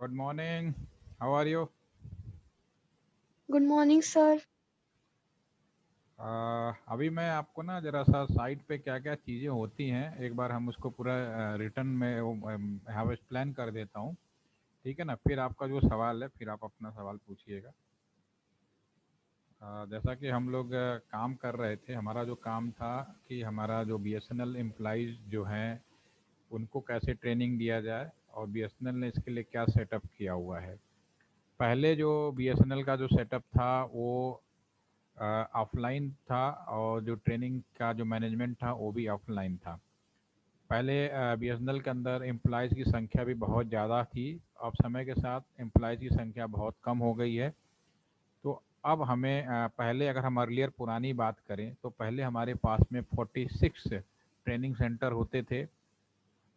Good morning. How are you? Good morning, sir. अभी मैं आपको ना ज़रा सा साइट पे क्या क्या चीज़ें होती हैं एक बार हम उसको पूरा रिटर्न में हैव प्लान कर देता हूँ। ठीक है ना, फिर आपका जो सवाल है फिर आप अपना सवाल पूछिएगा। जैसा कि हम लोग काम कर रहे थे, हमारा जो काम था कि हमारा जो बीएसएनएल एम्प्लॉइज़ जो हैं उनको कैसे ट्रेनिंग दिया जाए और बीएसएनएल ने इसके लिए क्या सेटअप किया हुआ है। पहले जो बीएसएनएल का जो सेटअप था वो ऑफलाइन था और जो ट्रेनिंग का जो मैनेजमेंट था वो भी ऑफलाइन था। पहले बीएसएनएल के अंदर एम्प्लॉयज़ की संख्या भी बहुत ज़्यादा थी। अब समय के साथ एम्प्लॉयज़ की संख्या बहुत कम हो गई है। तो अब हमें पहले अगर हम अर्लियर पुरानी बात करें तो पहले हमारे पास में 46 ट्रेनिंग सेंटर होते थे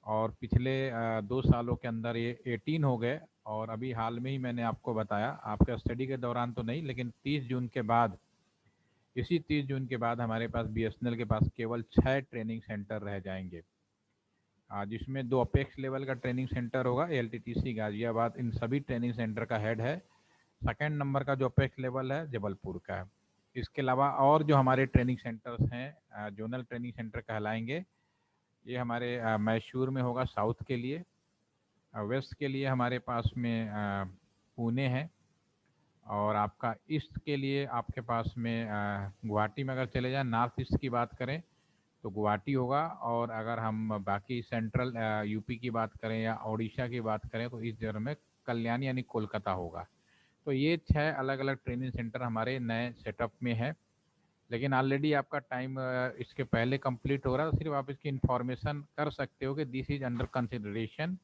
और पिछले 2 सालों के अंदर ये 18 हो गए। और अभी हाल में ही मैंने आपको बताया, आपके स्टडी के दौरान तो नहीं, लेकिन 30 जून के बाद, इसी 30 जून के बाद हमारे पास बीएसएनएल के पास केवल 6 ट्रेनिंग सेंटर रह जाएंगे। जिसमें 2 अपेक्स लेवल का ट्रेनिंग सेंटर होगा, एलटीटीसी गाजियाबाद इन सभी ट्रेनिंग सेंटर का हेड है। सेकंड नंबर का जो अपेक्स लेवल है जबलपुर का है। इसके अलावा और जो हमारे ट्रेनिंग सेंटर्स हैं जोनल ट्रेनिंग सेंटर कहलाएंगे। ये हमारे मैसूर में होगा साउथ के लिए। वेस्ट के लिए हमारे पास में पुणे है। और आपका ईस्ट के लिए आपके पास में गुवाहाटी में अगर चले जाएं, नॉर्थ ईस्ट की बात करें तो गुवाहाटी होगा। और अगर हम बाकी सेंट्रल यूपी की बात करें या उड़ीसा की बात करें तो इस जगह में कल्याणी यानी कोलकाता होगा। तो ये 6 अलग अलग ट्रेनिंग सेंटर हमारे नए सेटअप में है। लेकिन ऑलरेडी आपका टाइम इसके पहले कंप्लीट हो रहा है, तो सिर्फ आप इसकी इन्फॉर्मेशन कर सकते हो कि this is under consideration.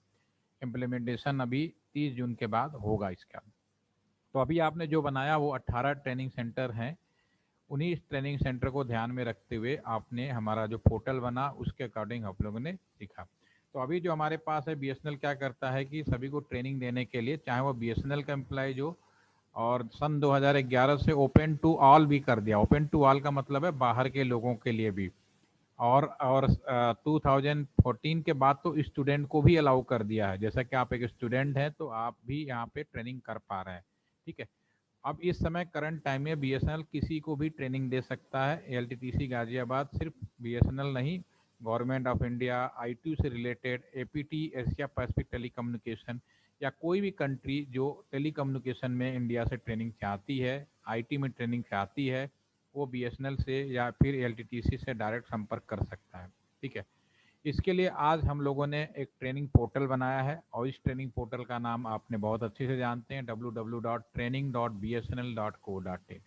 Implementation अभी 30 जून के बाद होगा इसका। तो अभी आपने जो बनाया वो 18 ट्रेनिंग सेंटर हैं। उन्हीं ट्रेनिंग सेंटर को ध्यान में रखते हुए आपने हमारा जो पोर्टल बना उसके अकॉर्डिंग आप लोगों ने लिखा। तो अभी जो हमारे पास है, बीएसएनएल क्या करता है कि सभी को ट्रेनिंग देने के लिए, चाहे वो बीएसएनएल का एम्प्लॉय हो, और सन 2011 से ओपन टू ऑल भी कर दिया। ओपन टू ऑल का मतलब है बाहर के लोगों के लिए भी। और 2014 के बाद तो स्टूडेंट को भी अलाउ कर दिया है। जैसा कि आप एक स्टूडेंट हैं तो आप भी यहाँ पे ट्रेनिंग कर पा रहे हैं। ठीक है। अब इस समय करंट टाइम में बीएसएनएल किसी को भी ट्रेनिंग दे सकता है। एलटीटीसी गाजियाबाद सिर्फ बीएसएनएल नहीं, गवर्नमेंट ऑफ इंडिया, आईटी से related, APT Asia Pacific telecommunication, या कोई भी कंट्री जो टेलीकम्युनिकेशन में इंडिया से ट्रेनिंग चाहती है, आईटी में ट्रेनिंग चाहती है, वो बीएसएनएल से या फिर एलटीटीसी से डायरेक्ट संपर्क कर सकता है। ठीक है। इसके लिए आज हम लोगों ने एक ट्रेनिंग पोर्टल बनाया है और इस ट्रेनिंग पोर्टल का नाम आपने बहुत अच्छे से जानते हैं, www.training.bsnl.co.in।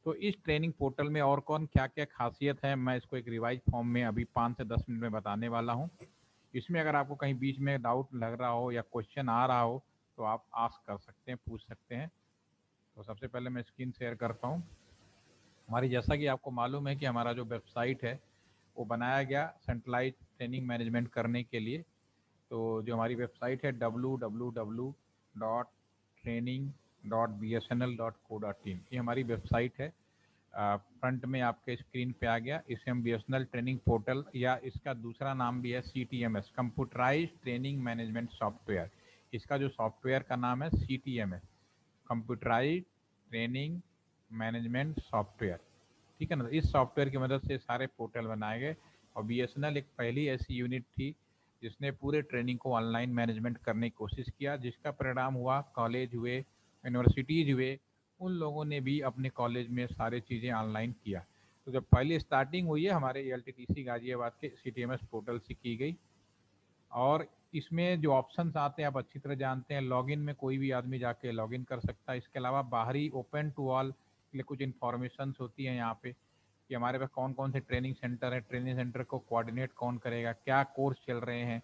तो इस ट्रेनिंग पोर्टल में और कौन क्या क्या खासियत है, मैं इसको एक रिवाइज फॉर्म में अभी 5 से 10 मिनट में बताने वाला हूँ। इसमें अगर आपको कहीं बीच में डाउट लग रहा हो या क्वेश्चन आ रहा हो तो आप आस्क कर सकते हैं, पूछ सकते हैं। तो सबसे पहले मैं स्क्रीन शेयर करता हूँ हमारी। जैसा कि आपको मालूम है कि हमारा जो वेबसाइट है वो बनाया गया सेंट्रलाइज ट्रेनिंग मैनेजमेंट करने के लिए। तो जो हमारी वेबसाइट है www.training.bsnl.co.in, ये हमारी वेबसाइट है। फ्रंट में आपके स्क्रीन पे आ गया। इसे हम बीएसएनएल ट्रेनिंग पोर्टल, या इसका दूसरा नाम भी है सीटीएमएस, कंप्यूटराइज ट्रेनिंग मैनेजमेंट सॉफ्टवेयर। इसका जो सॉफ्टवेयर का नाम है सीटीएमएस, कंप्यूटराइज ट्रेनिंग मैनेजमेंट सॉफ्टवेयर। ठीक है ना। इस सॉफ्टवेयर की मदद से सारे पोर्टल बनाए गए। और बीएसएनएल एक पहली ऐसी यूनिट थी जिसने पूरे ट्रेनिंग को ऑनलाइन मैनेजमेंट करने की कोशिश किया, जिसका परिणाम हुआ कॉलेज हुए, यूनिवर्सिटीज़ हुए, उन लोगों ने भी अपने कॉलेज में सारी चीज़ें ऑनलाइन किया। तो जब पहली स्टार्टिंग हुई है हमारे एलटीटीसी गाजियाबाद के सीटीएमएस पोर्टल से की गई। और इसमें जो ऑप्शंस आते हैं आप अच्छी तरह जानते हैं। लॉगिन में कोई भी आदमी जाके लॉगिन कर सकता है। इसके अलावा बाहरी ओपन टू ऑल के लिए कुछ इन्फॉर्मेशन होती है यहाँ पे कि हमारे पास कौन कौन से ट्रेनिंग सेंटर है, ट्रेनिंग सेंटर को कोऑर्डिनेट कौन करेगा, क्या कोर्स चल रहे हैं।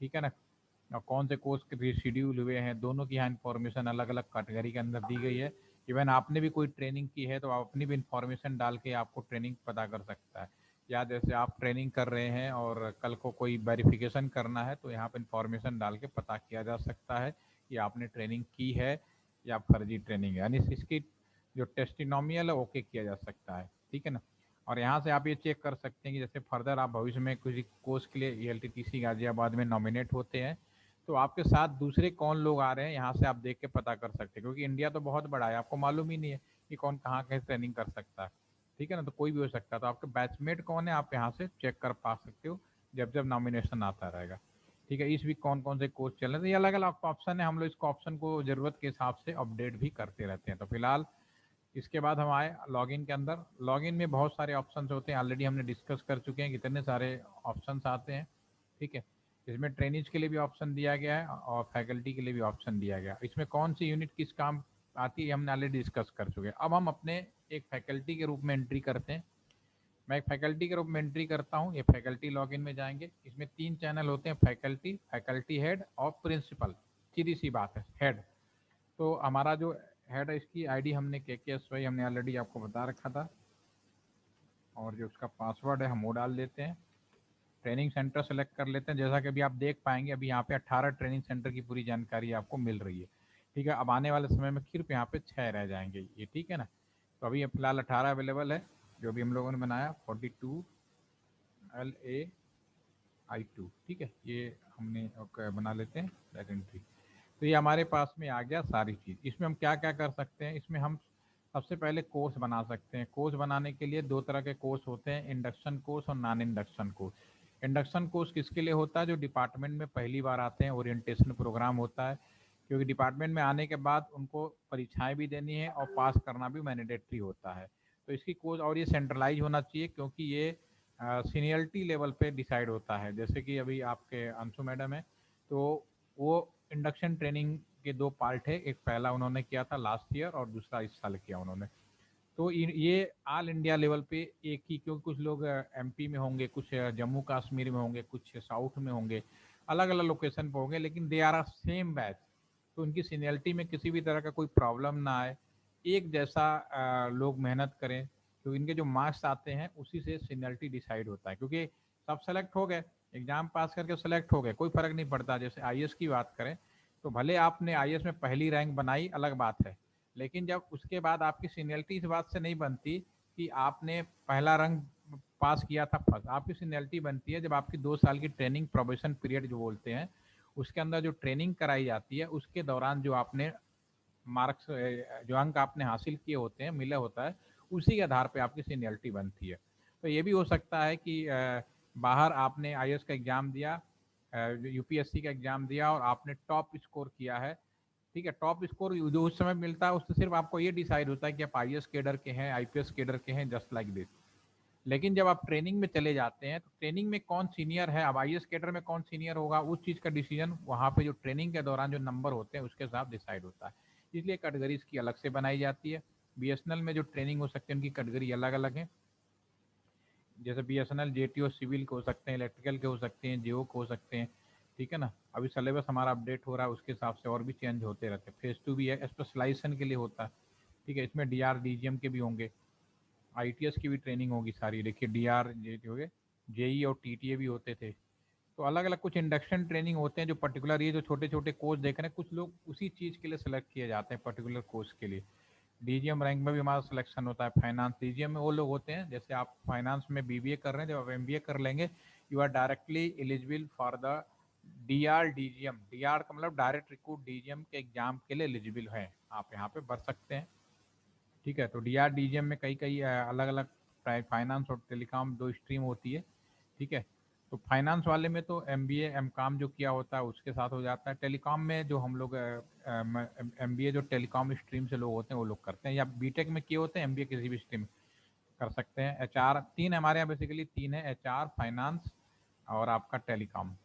ठीक है ना। और कौन से कोर्स के शेड्यूल हुए हैं, दोनों की यहाँ इन्फॉर्मेशन अलग अलग कैटेगरी के अंदर दी गई है। इवन आपने भी कोई ट्रेनिंग की है तो आप अपनी भी इन्फॉर्मेशन डाल के आपको ट्रेनिंग पता कर सकता है। या जैसे आप ट्रेनिंग कर रहे हैं और कल को कोई वेरिफिकेशन करना है तो यहाँ पर इन्फॉर्मेशन डाल के पता किया जा सकता है कि आपने ट्रेनिंग की है या फर्जी ट्रेनिंग है, यानी इसकी जो टेस्टिनोमियल है ओके किया जा सकता है। ठीक है ना। और यहाँ से आप ये चेक कर सकते हैं कि जैसे फर्दर आप भविष्य में किसी कोर्स के लिए एलटीटीसी गाजियाबाद में नॉमिनेट होते हैं तो आपके साथ दूसरे कौन लोग आ रहे हैं यहाँ से आप देख के पता कर सकते हैं, क्योंकि इंडिया तो बहुत बड़ा है, आपको मालूम ही नहीं है कि कौन कहाँ कैसे ट्रेनिंग कर सकता है। ठीक है ना, तो कोई भी हो सकता है। तो आपके बैचमेट कौन है आप यहाँ से चेक कर पा सकते हो जब जब नॉमिनेशन आता रहेगा। ठीक है, इस वीक कौन कौन से कोर्स चल रहे हैं, तो ये अलग अलग ऑप्शन है, हम लोग इसको ऑप्शन को ज़रूरत के हिसाब से अपडेट भी करते रहते हैं। तो फिलहाल इसके बाद हम आए लॉगिन के अंदर। लॉगिन में बहुत सारे ऑप्शंस होते हैं, ऑलरेडी हमने डिस्कस कर चुके हैं कितने सारे ऑप्शंस आते हैं। ठीक है, इसमें ट्रेनिज के लिए भी ऑप्शन दिया गया है और फैकल्टी के लिए भी ऑप्शन दिया गया है। इसमें कौन सी यूनिट किस काम आती है हमने ऑलरेडी डिस्कस कर चुके हैं। अब हम अपने एक फैकल्टी के रूप में एंट्री करते हैं। मैं एक फैकल्टी के रूप में एंट्री करता हूँ, ये फैकल्टी लॉगिन में जाएंगे। इसमें 3 चैनल होते हैं, फैकल्टी, फैकल्टी हेड और प्रिंसिपल। सीधी सी बात है, हेड। तो हमारा जो हेड है इसकी आईडी हमने KKSY हमने ऑलरेडी आपको बता रखा था, और जो उसका पासवर्ड है हम वो डाल देते हैं। ट्रेनिंग सेंटर सेलेक्ट कर लेते हैं। जैसा कि अभी आप देख पाएंगे, अभी यहाँ पे 18 ट्रेनिंग सेंटर की पूरी जानकारी आपको मिल रही है। ठीक है, अब आने वाले समय में सिर्फ यहाँ पे 6 रह जाएंगे ये। ठीक है ना, तो अभी फिलहाल 18 अवेलेबल है जो भी हम लोगों ने बनाया, 42 LAI2। ठीक है, ये हमने बना लेते हैं एंट्री। तो ये हमारे पास में आ गया सारी चीज़। इसमें हम क्या क्या कर सकते हैं, इसमें हम सबसे पहले कोर्स बना सकते हैं। कोर्स बनाने के लिए 2 तरह के कोर्स होते हैं, इंडक्शन कोर्स और non induction course. Induction course किसके लिए होता है, जो डिपार्टमेंट में पहली बार आते हैं, ओरिएंटेशन प्रोग्राम होता है। क्योंकि डिपार्टमेंट में आने के बाद उनको परीक्षाएं भी देनी है और पास करना भी मैंडेटरी होता है। तो इसकी कोर्स, और ये सेंट्रलाइज होना चाहिए क्योंकि ये सीनियरिटी लेवल पे डिसाइड होता है। जैसे कि अभी आपके अंशु मैडम है, तो वो इंडक्शन ट्रेनिंग के 2 पार्ट है, एक पहला उन्होंने किया था लास्ट ईयर और दूसरा इस साल किया उन्होंने। तो ये ऑल इंडिया लेवल पे एक ही, क्योंकि कुछ लोग MP में होंगे, कुछ जम्मू कश्मीर में होंगे, कुछ साउथ में होंगे, अलग अलग लोकेशन पर होंगे, लेकिन दे आर सेम बैच। तो उनकी सीनियरिटी में किसी भी तरह का कोई प्रॉब्लम ना आए, एक जैसा लोग मेहनत करें। तो इनके जो मार्क्स आते हैं उसी से सीनियरिटी डिसाइड होता है, क्योंकि सब सेलेक्ट हो गए, एग्जाम पास करके सेलेक्ट हो गए, कोई फर्क नहीं पड़ता। जैसे IAS की बात करें, तो भले आपने IAS में पहली रैंक बनाई, अलग बात है, लेकिन जब उसके बाद आपकी सीनियरिटी इस बात से नहीं बनती कि आपने पहला रंग पास किया था फर्स्ट। आपकी सीनियरिटी बनती है जब आपकी 2 साल की ट्रेनिंग, प्रोबेशन पीरियड जो बोलते हैं, उसके अंदर जो ट्रेनिंग कराई जाती है उसके दौरान जो आपने मार्क्स, जो अंक आपने हासिल किए होते हैं, मिला होता है, उसी के आधार पे आपकी सीनियरिटी बनती है। तो ये भी हो सकता है कि बाहर आपने IAS का एग्ज़ाम दिया, UPSC का एग्ज़ाम दिया और आपने टॉप स्कोर किया है। ठीक है, टॉप स्कोर जो उस समय मिलता है उससे सिर्फ आपको ये डिसाइड होता है कि आप IAS कैडर के हैं, IPS कैडर के हैं, जस्ट लाइक दिस। लेकिन जब आप ट्रेनिंग में चले जाते हैं तो ट्रेनिंग में कौन सीनियर है, अब IAS कैडर में कौन सीनियर होगा, उस चीज़ का डिसीजन वहाँ पे जो ट्रेनिंग के दौरान जो नंबर होते हैं उसके साथ डिसाइड होता है। इसलिए कैटेगरीज की अलग से बनाई जाती है। BSNL में जो ट्रेनिंग हो सकती है उनकी कैटेगरी अलग अलग है। जैसे BSNL JTO सिविल के हो सकते हैं, इलेक्ट्रिकल के हो सकते हैं, JO के हो सकते हैं। ठीक है ना, अभी सिलेबस हमारा अपडेट हो रहा है, उसके हिसाब से और भी चेंज होते रहते हैं। फेज 2 भी है, स्पेशलाइजेशन के लिए होता है। ठीक है, इसमें DR DGM के भी होंगे, ITS की भी ट्रेनिंग होगी सारी। देखिए DR हो गए, JE और TTA भी होते थे। तो अलग अलग कुछ इंडक्शन ट्रेनिंग होते हैं जो पर्टिकुलर, ये जो छोटे छोटे कोर्स देख रहे हैं, कुछ लोग उसी चीज़ के लिए सेलेक्ट किए जाते हैं पर्टिकुलर कोर्स के लिए। DGM रैंक में भी हमारा सिलेक्शन होता है। फाइनेंस DGM में वो लोग होते हैं, जैसे आप फाइनेंस में BBA कर रहे हैं, जब आप MBA कर लेंगे, you are directly eligible for the DR DGM। DR का मतलब डायरेक्ट रिक्रूट DGM के एग्जाम के लिए एलिजिबल हैं, आप यहाँ पे भर सकते हैं। ठीक है, तो DR DGM में कई कई अलग अलग फाइनेंस और टेलीकॉम 2 स्ट्रीम होती है। ठीक है, तो फाइनेंस वाले में तो MBA MCOM जो किया होता है उसके साथ हो जाता है। टेलीकॉम में जो हम लोग MBA जो टेलीकॉम स्ट्रीम से लोग होते हैं वो लोग करते हैं, या BTech में किए होते हैं, MBA किसी भी स्ट्रीम कर सकते हैं। HR 3 हमारे यहाँ बेसिकली 3 है, HR, फाइनेंस और आपका टेलीकॉम।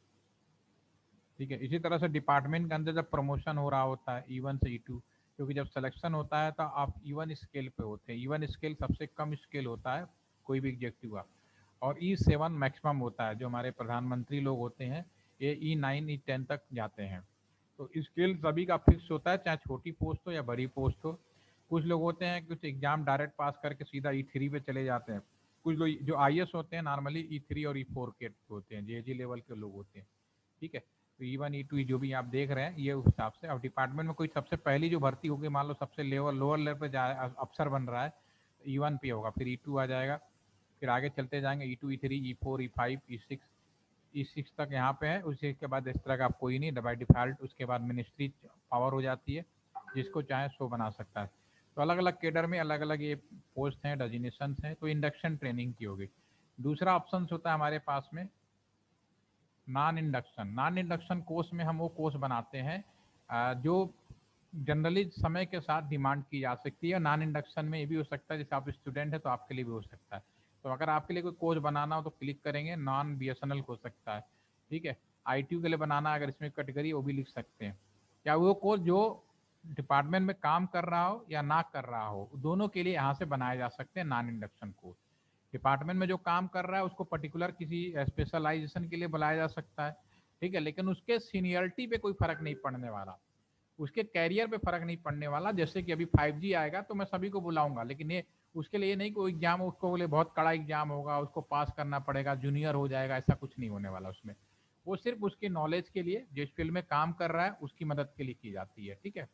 ठीक है, इसी तरह से डिपार्टमेंट के अंदर जब प्रमोशन हो रहा होता है E1 से E2, क्योंकि जब सिलेक्शन होता है तो आप E1 स्केल पे होते हैं। E1 स्केल सबसे कम स्केल होता है कोई भी एग्जेक्टिव का, और E7 मैक्सिमम होता है। जो हमारे प्रधानमंत्री लोग होते हैं ये E9 E10 तक जाते हैं। तो स्केल सभी का फिक्स होता है, चाहे छोटी पोस्ट हो या बड़ी पोस्ट हो। कुछ लोग होते हैं कुछ एग्जाम डायरेक्ट पास करके सीधा E3 पे चले जाते हैं। कुछ लोग जो IAS होते हैं नॉर्मली E3 और E4 के होते हैं, JG लेवल के लोग होते हैं। ठीक है, तो E1 E2 जो भी आप देख रहे हैं ये उस हिसाब से। अब डिपार्टमेंट में कोई सबसे पहली जो भर्ती होगी, मान लो सबसे लोअर लेवल पे अफसर बन रहा है, तो E1 पे होगा, फिर E2 आ जाएगा, फिर आगे चलते जाएंगे E2 E3 E4 E5 E6। E6 तक यहाँ पे है, उसी के बाद इस तरह का आप कोई नहीं बाई डिफॉल्ट। उसके बाद मिनिस्ट्री पावर हो जाती है, जिसको चाहे सो बना सकता है। तो अलग अलग केडर में अलग अलग ये पोस्ट हैं, डेजिग्नेशन हैं, तो इंडक्शन ट्रेनिंग की होगी। दूसरा ऑप्शन होता है हमारे पास में non induction. Non induction course में हम वो कोर्स बनाते हैं जो जनरली समय के साथ डिमांड की जा सकती है। नॉन इंडक्शन में ये भी हो सकता है, जैसे आप स्टूडेंट है तो आपके लिए भी हो सकता है। तो अगर आपके लिए कोई कोर्स बनाना हो तो क्लिक करेंगे, नॉन BSNL हो सकता है, ठीक है। ITU के लिए बनाना, अगर इसमें कैटेगरी वो भी लिख सकते हैं। या वो कोर्स जो डिपार्टमेंट में काम कर रहा हो या ना कर रहा हो, दोनों के लिए यहाँ से बनाए जा सकते हैं नॉन इंडक्शन कोर्स। डिपार्टमेंट में जो काम कर रहा है उसको पर्टिकुलर किसी स्पेशलाइजेशन के लिए बुलाया जा सकता है, ठीक है, लेकिन उसके सीनियरिटी पे कोई फर्क नहीं पड़ने वाला, उसके कैरियर पे फर्क नहीं पड़ने वाला। जैसे कि अभी 5G आएगा तो मैं सभी को बुलाऊंगा, लेकिन ये उसके लिए नहीं कोई एग्जाम, उसको बोले बहुत कड़ा एग्जाम होगा, उसको पास करना पड़ेगा, जूनियर हो जाएगा, ऐसा कुछ नहीं होने वाला उसमें। वो सिर्फ उसके नॉलेज के लिए, जिस फील्ड में काम कर रहा है उसकी मदद के लिए की जाती है, ठीक है।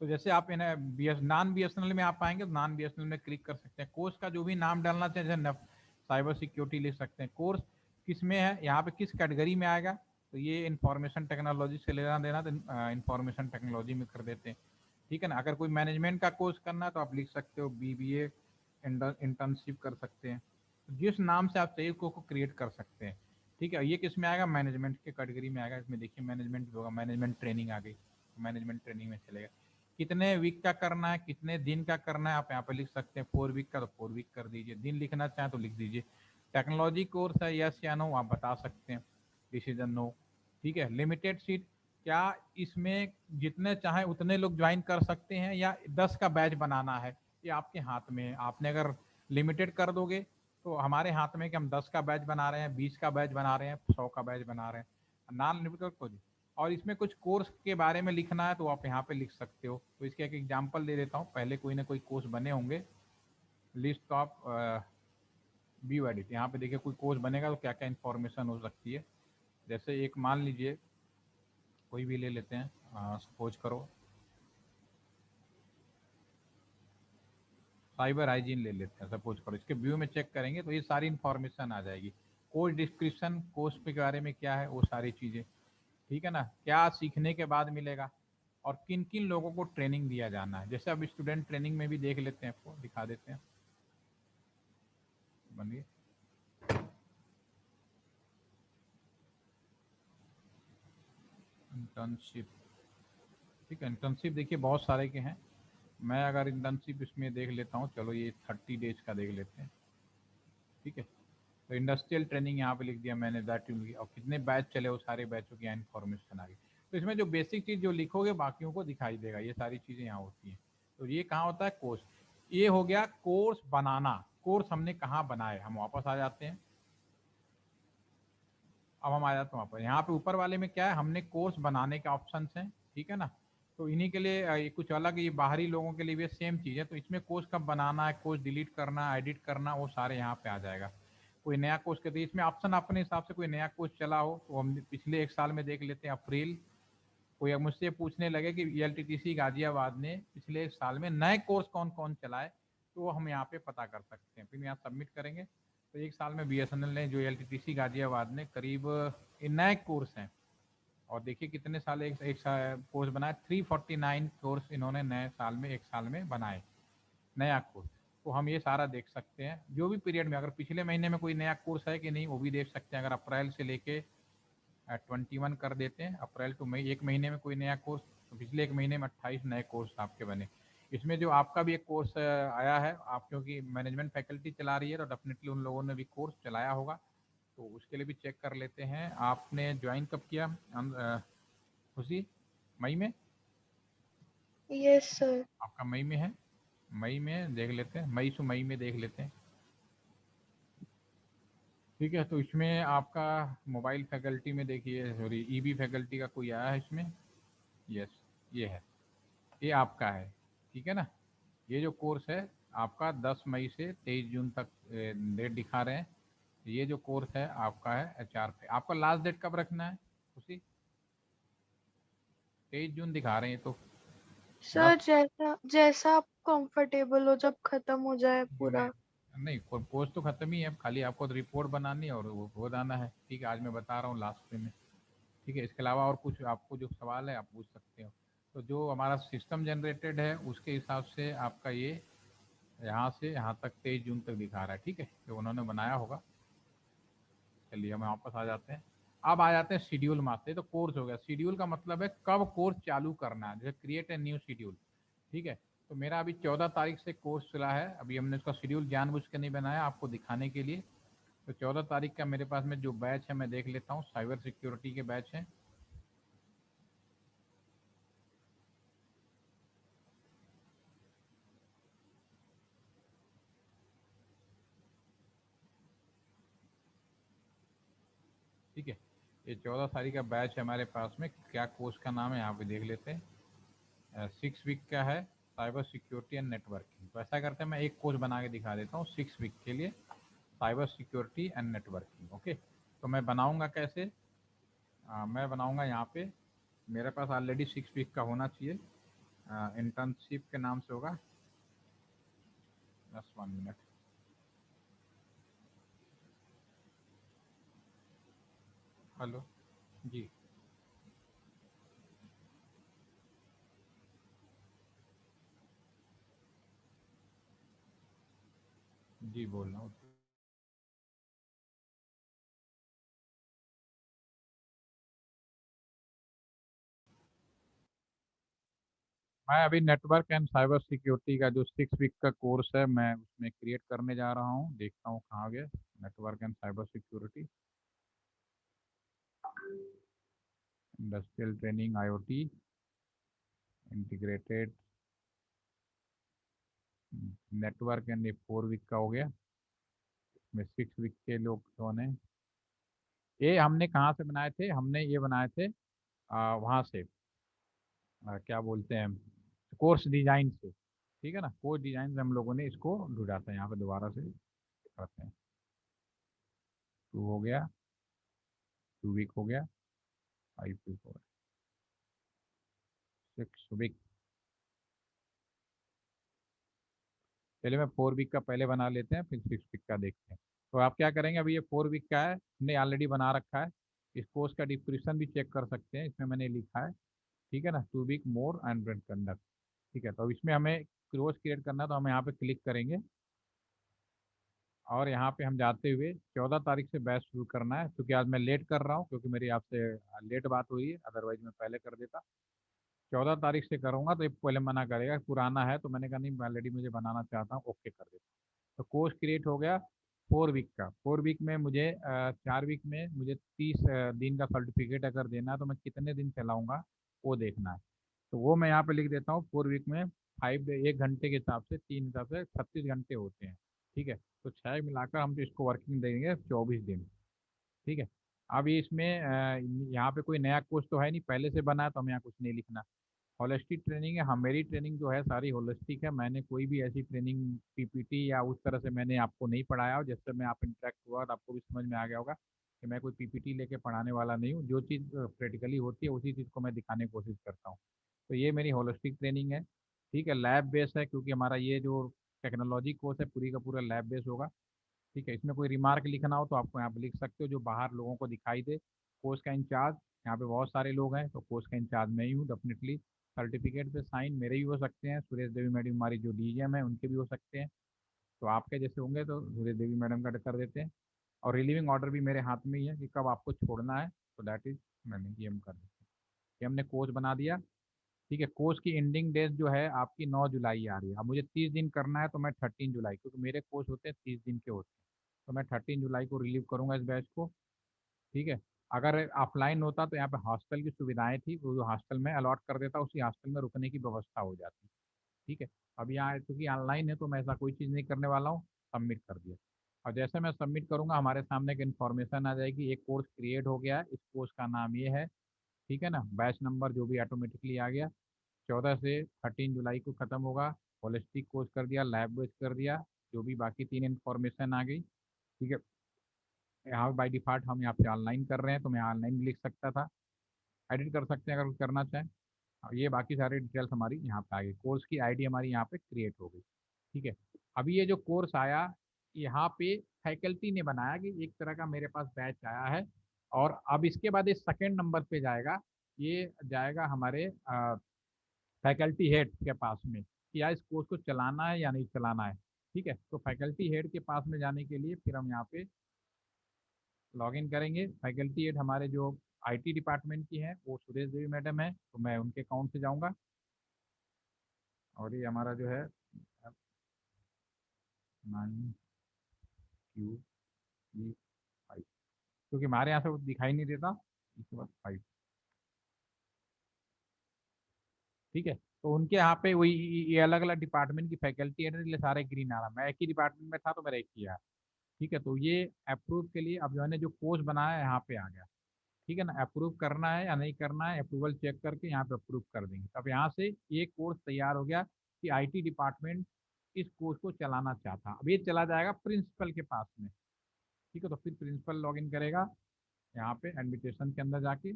तो जैसे आप नॉन BSNL में आप आएंगे तो नॉन BSNL में क्लिक कर सकते हैं। कोर्स का जो भी नाम डालना चाहिए, जैसे साइबर सिक्योरिटी लिख सकते हैं। कोर्स किस में है, यहाँ पे किस कैटेगरी में आएगा, तो ये इंफॉर्मेशन टेक्नोलॉजी से लेना देना, तो इंफॉर्मेशन टेक्नोलॉजी में कर देते हैं, ठीक है ना। अगर कोई मैनेजमेंट का कोर्स करना है तो आप लिख सकते हो BBA इंटर्नशिप कर सकते हैं। जिस नाम से आप चाहिए उसको क्रिएट कर सकते हैं, ठीक है। ये किस में आएगा, मैनेजमेंट के कैटेगरी में आएगा। इसमें देखिए मैनेजमेंट होगा, मैनेजमेंट ट्रेनिंग आ गई, मैनेजमेंट ट्रेनिंग में चलेगा। कितने वीक का करना है, कितने दिन का करना है, आप यहाँ पे लिख सकते हैं। 4 वीक का तो 4 वीक कर दीजिए, दिन लिखना चाहें तो लिख दीजिए। टेक्नोलॉजी कोर्स है, यस या नो आप बता सकते हैं, डिसीजन नो, ठीक है। लिमिटेड सीट, क्या इसमें जितने चाहे उतने लोग ज्वाइन कर सकते हैं या 10 का बैच बनाना है, ये आपके हाथ में है। आपने अगर लिमिटेड कर दोगे तो हमारे हाथ में कि हम 10 का बैच बना रहे हैं, 20 का बैच बना रहे हैं, 100 का बैच बना रहे हैं, नॉन लिमिटेड को। और इसमें कुछ कोर्स के बारे में लिखना है तो आप यहाँ पे लिख सकते हो। तो इसके एक एग्जांपल दे देता हूँ, पहले कोई ना कोई कोर्स बने होंगे। लिस्ट ऑफ व्यू एडिट, यहाँ पे देखिए कोई कोर्स बनेगा तो क्या क्या इन्फॉर्मेशन हो सकती है। जैसे एक मान लीजिए कोई भी ले लेते हैं, सपोज करो साइबर हाइजीन ले लेते हैं, सपोज करो। इसके व्यू में चेक करेंगे तो ये सारी इन्फॉर्मेशन आ जाएगी। कोर्स डिस्क्रिप्शन, कोर्स के बारे में क्या है, वो सारी चीज़ें, ठीक है ना। क्या सीखने के बाद मिलेगा और किन किन लोगों को ट्रेनिंग दिया जाना है। जैसे अब स्टूडेंट ट्रेनिंग में भी देख लेते हैं, आपको दिखा देते हैं, बनिए। इंटर्नशिप, ठीक है। इंटर्नशिप देखिए बहुत सारे के हैं। मैं अगर इंटर्नशिप इसमें देख लेता हूँ, चलो ये 30 डेज का देख लेते हैं, ठीक है। तो इंडस्ट्रियल ट्रेनिंग यहाँ पे लिख दिया मैंने, दैट और कितने बैच चले, वो सारे बैचों की इन्फॉर्मेशन आ गई। तो इसमें जो बेसिक चीज़ जो लिखोगे बाकियों को दिखाई देगा, ये सारी चीज़ें यहाँ होती हैं। तो ये कहाँ होता है, कोर्स। ये हो गया कोर्स बनाना। कोर्स हमने कहाँ बनाए, हम वापस आ जाते हैं। अब हम आ जाते हैं वहाँ पर, यहाँ पे ऊपर वाले में क्या है, हमने कोर्स बनाने के ऑप्शन हैं, ठीक है ना। तो इन्हीं के लिए ये कुछ अलग, ये बाहरी लोगों के लिए भी सेम चीज़ है। तो इसमें कोर्स कब बनाना है, कोर्स डिलीट करना, एडिट करना, वो सारे यहाँ पे आ जाएगा। कोई नया कोर्स के, तो इसमें ऑप्शन अपने हिसाब से, कोई नया कोर्स चला हो तो हम पिछले एक साल में देख लेते हैं, अप्रैल। कोई अब मुझसे पूछने लगे कि ELTTC गाजियाबाद ने पिछले एक साल में नए कोर्स कौन कौन चलाए, तो वो हम यहाँ पे पता कर सकते हैं। फिर यहाँ सबमिट करेंगे तो एक साल में BSNL ने, जो ELTTC गाजियाबाद ने, करीब ये नए कोर्स हैं। और देखिए कितने साल एक साल कोर्स बनाए, 349 कोर्स इन्होंने नए साल में, एक साल में बनाए, नया कोर्स। तो हम ये सारा देख सकते हैं, जो भी पीरियड में, अगर पिछले महीने में कोई नया कोर्स है कि नहीं वो भी देख सकते हैं। अगर अप्रैल से लेके 21 कर देते हैं, अप्रैल टू मई, एक महीने में कोई नया कोर्स, तो पिछले एक महीने में 28 नए कोर्स आपके बने। इसमें जो आपका भी एक कोर्स आया है, आप क्योंकि मैनेजमेंट फैकल्टी चला रही है तो डेफिनेटली उन लोगों ने भी कोर्स चलाया होगा, तो उसके लिए भी चेक कर लेते हैं। आपने ज्वाइन कब किया, खुशी? मई में? Yes sir. आपका मई में है, मई में देख लेते हैं, मई से मई में देख लेते हैं, ठीक है। तो इसमें आपका मोबाइल फैकल्टी में देखिए, सॉरी EB फैकल्टी का कोई आया है इसमें, यस ये है, ये आपका है, ठीक है ना। ये जो कोर्स है आपका 10 मई से 23 जून तक डेट दिखा रहे हैं। ये जो कोर्स है आपका है HR पे। आपका लास्ट डेट कब रखना है उसी, 23 जून दिखा रहे हैं तो सर 10 जैसा जैसा आप कंफर्टेबल हो, जब खत्म हो जाए पूरा। नहीं, कोर्स तो खत्म ही है, खाली आपको रिपोर्ट बनानी है और वो दाना है। ठीक है, आज मैं बता रहा हूँ लास्ट में। ठीक है, इसके अलावा और कुछ आपको जो सवाल है आप पूछ सकते हो। तो जो हमारा सिस्टम जनरेटेड है उसके हिसाब से आपका ये यहाँ से यहाँ तक 23 जून तक दिखा रहा है। ठीक है, जो उन्होंने बनाया होगा। चलिए हम वापस आ जाते हैं। अब आ जाते हैं शेड्यूल मास्टर। तो कोर्स हो गया। शेड्यूल का मतलब है कब कोर्स चालू करना है, जैसे क्रिएट ए न्यू शेड्यूल। ठीक है, तो मेरा अभी 14 तारीख से कोर्स चला है। अभी हमने उसका शेड्यूल जानबूझ के नहीं बनाया, आपको दिखाने के लिए। तो 14 तारीख का मेरे पास में जो बैच है मैं देख लेता हूँ। साइबर सिक्योरिटी के बैच हैं। ठीक है, ये 14 तारीख का बैच है हमारे पास में। क्या कोर्स का नाम है यहाँ पे देख लेते हैं। 6 वीक का है, साइबर सिक्योरिटी एंड नेटवर्किंग। तो ऐसा करते हैं, मैं एक कोर्स बना के दिखा देता हूँ 6 वीक के लिए, cyber security and networking. Okay, तो मैं बनाऊंगा कैसे? मैं बनाऊंगा यहाँ पे। मेरे पास ऑलरेडी 6 वीक का होना चाहिए। इंटर्नशिप के नाम से होगा। बस 1 मिनट। हेलो जी। जी बोल रहा हूँ। मैं अभी नेटवर्क एंड साइबर सिक्योरिटी का जो 6 वीक का कोर्स है मैं उसमें क्रिएट करने जा रहा हूँ। देखता हूँ कहाँ गया। Network and cyber security, industrial training, IoT integrated network and ये 4 वीक का हो गया। इसमें 6 वीक के लोग कौन है? ये हमने कहाँ से बनाए थे? हमने ये बनाए थे वहाँ से, क्या बोलते हैं, कोर्स डिजाइन से। ठीक है ना, कोर्स डिजाइन से हम लोगों ने इसको ढूंढा था। यहाँ पे दोबारा से करते हैं। 2 हो गया, 2 वीक हो गया, 5 वीक हो गया, 6 वीक। पहले मैं 4 वीक का पहले बना लेते हैं, फिर 6 वीक का देखते हैं। तो आप क्या करेंगे, अभी ये 4 वीक का है, हमने ऑलरेडी बना रखा है। इस कोर्स का डिस्क्रिप्शन भी चेक कर सकते हैं, इसमें मैंने लिखा है। ठीक है ना, 2 week more and bread conduct. ठीक है, तो अब इसमें हमें कोर्स क्रिएट करना है, तो हम यहाँ पे क्लिक करेंगे और यहाँ पे हम जाते हुए 14 तारीख से बैच शुरू करना है। क्योंकि आज मैं लेट कर रहा हूँ, क्योंकि मेरी आपसे लेट बात हुई है, अदरवाइज मैं पहले कर देता। 14 तारीख से करूँगा तो ये पहले मना करेगा, पुराना है। तो मैंने कहा नहीं, ऑलरेडी मुझे बनाना चाहता हूँ, ओके कर देता। तो कोर्स क्रिएट हो गया 4 वीक का। 4 वीक में मुझे 4 वीक में मुझे 30 दिन का सर्टिफिकेट अगर देना है तो मैं कितने दिन चलाऊंगा वो देखना है। तो वो मैं यहाँ पे लिख देता हूँ। 4 वीक में 1 घंटे के हिसाब से, 3 हिसाब से 36 घंटे होते हैं। ठीक है, तो 6 मिलाकर हम तो इसको वर्किंग देंगे 24 दिन। ठीक है, अब ये इसमें यहाँ पे कोई नया कोर्स तो है नहीं, पहले से बना है, तो हमें यहाँ कुछ नहीं लिखना। होलिस्टिक ट्रेनिंग है। हाँ, मेरी ट्रेनिंग जो है सारी होलिस्टिक है। मैंने कोई भी ऐसी ट्रेनिंग पीपीटी या उस तरह से मैंने आपको नहीं पढ़ाया हो। जिससे मैं आप इंटरेक्ट हुआ तो आपको भी समझ में आ गया होगा कि मैं कोई पीपीटी लेके पढ़ाने वाला नहीं हूँ। जो चीज़ प्रैक्टिकली होती है उसी चीज़ को मैं दिखाने की कोशिश करता हूँ। तो ये मेरी होलिस्टिक ट्रेनिंग है। ठीक है, लैब बेस है, क्योंकि हमारा ये जो टेक्नोलॉजी कोर्स है पूरी का पूरा लैब बेस होगा। ठीक है, इसमें कोई रिमार्क लिखना हो तो आपको यहाँ पे लिख सकते हो, जो बाहर लोगों को दिखाई दे। कोर्स का इंचार्ज, यहाँ पे बहुत सारे लोग हैं, तो कोर्स का इंचार्ज मैं ही हूँ डेफिनेटली। सर्टिफिकेट पे साइन मेरे ही हो सकते हैं, सुरेश देवी मैडम हमारी जो डीजीएम है उनके भी हो सकते हैं। तो आपके जैसे होंगे तो सुरेश देवी मैडम का कर देते हैं। और रिलीविंग ऑर्डर भी मेरे हाथ में ही है कि कब आपको छोड़ना है, तो दैट इज मैंने ये हम कर देते हैं। ये हमने कोर्स बना दिया। ठीक है, कोर्स की एंडिंग डेट जो है आपकी 9 जुलाई आ रही है। अब मुझे 30 दिन करना है, तो मैं 13 जुलाई, क्योंकि मेरे कोर्स होते हैं 30 दिन के होते हैं, तो मैं 13 जुलाई को रिलीव करूंगा इस बैच को। ठीक है, अगर ऑफलाइन होता तो यहाँ पे हॉस्टल की सुविधाएं थी, वो जो हॉस्टल में अलॉट कर देता, उसी हॉस्टल में रुकने की व्यवस्था हो जाती। ठीक है, अब यहाँ क्योंकि ऑनलाइन है तो मैं ऐसा कोई चीज़ नहीं करने वाला हूँ। सबमिट कर दिया। और जैसे मैं सबमिट करूंगा हमारे सामने एक इन्फॉर्मेशन आ जाएगी, एक कोर्स क्रिएट हो गया है, इस कोर्स का नाम ये है। ठीक है ना, बैच नंबर जो भी ऑटोमेटिकली आ गया। 14 से 13 जुलाई को ख़त्म होगा। होलिस्टिक कोर्स कर दिया, लैब बेस्ड कर दिया, जो भी बाकी 3 इन्फॉर्मेशन आ गई। ठीक है, यहाँ बाई डिफ़ॉल्ट हम यहाँ पे ऑनलाइन कर रहे हैं, तो मैं ऑनलाइन भी लिख सकता था। एडिट कर सकते हैं अगर कुछ करना चाहें। और ये बाकी सारी डिटेल्स हमारी यहाँ पे आ गई। कोर्स की आईडी हमारी यहाँ पे क्रिएट हो गई। ठीक है, अभी ये जो कोर्स आया यहाँ पे फैकल्टी ने बनाया कि एक तरह का मेरे पास बैच आया है, और अब इसके बाद ये सेकंड नंबर पे जाएगा, ये जाएगा हमारे फैकल्टी हेड के पास में कि यार इस कोर्स को चलाना है या नहीं चलाना है। ठीक है, तो फैकल्टी हेड के पास में जाने के लिए फिर हम यहाँ पे लॉग इन करेंगे। फैकल्टी हेड हमारे जो आईटी डिपार्टमेंट की है वो सुरेश देवी मैडम है, तो मैं उनके अकाउंट से जाऊँगा, और ये हमारा जो है 9Q5, क्योंकि हमारे यहाँ से वो दिखाई नहीं देता, इसके बाद 5। ठीक है, तो उनके यहाँ पे वही ये अलग अलग डिपार्टमेंट की फैकल्टी है, इसलिए सारे ग्रीन आ रहा। मैं एक ही डिपार्टमेंट में था तो मेरा एक ही आया। ठीक है, तो ये अप्रूव के लिए अब जो है ना जो कोर्स बनाया है यहाँ पे आ गया। ठीक है ना, अप्रूव करना है या नहीं करना है, अप्रूवल चेक करके यहाँ पे अप्रूव कर देंगे। अब यहाँ से ये कोर्स तैयार हो गया कि आईटी डिपार्टमेंट इस कोर्स को चलाना चाहता। अब ये चला जाएगा प्रिंसिपल के पास में। ठीक है, तो फिर प्रिंसिपल लॉग इन करेगा यहाँ पे एडमिटेशन के अंदर जाके।